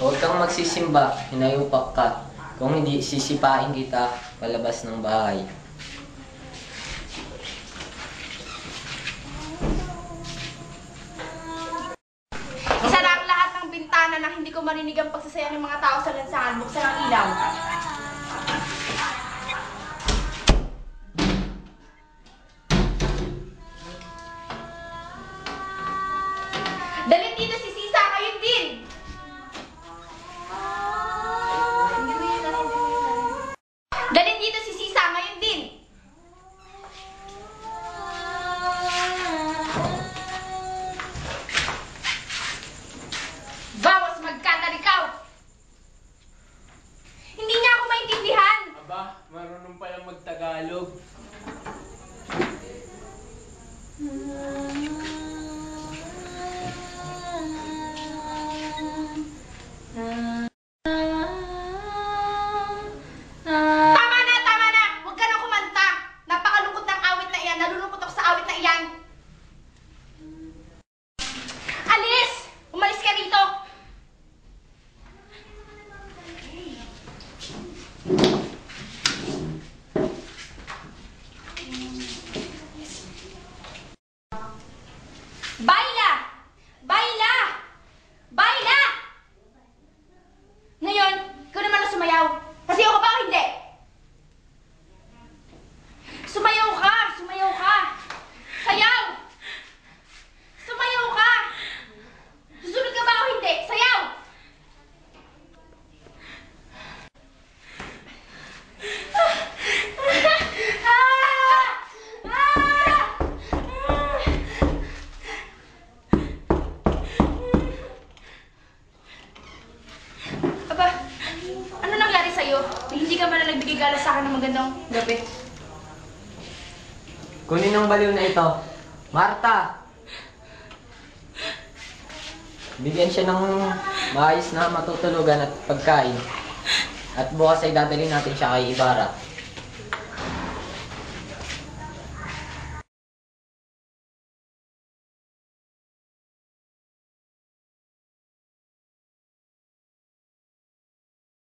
Huwag kang magsisimba, hinayupak ka. Kung hindi, sisipain kita palabas ng bahay. Isara ang lahat ng bintana na hindi ko marinig ang pagsasaya ng mga tao sa lansangan. Buksan ang ilaw. Dalhin dito si Sisa, kayo din! Dalhin dito si Sisa, ngayon din! Vamos, magkandar ikaw! Hindi niya ako maintindihan! Aba, marunong palang mag-Tagalog. Tama na! Tama na! Huwag ka na kumanta! Napakalungkot ng awit na iyan. Nalulungkot ako sa awit na iyan. Alis! Umalis ka rito! Baila! Baila! Baila! Ngayon, ikaw naman ang sumayaw. Sasayaw ka ba o hindi? Sumayaw ka! Sumayaw ka! Sayaw! Sumayaw ka! Susunod ka ba o hindi? Sayaw! Aba, ano nangyari sa'yo? Hindi ka man na nagbigay galas sa akin ng magandang gabi. Kunin ang baliw na ito. Marta! Bigyan siya ng maayos na matutulugan at pagkain. At bukas ay dadalhin natin siya kay Ibarra.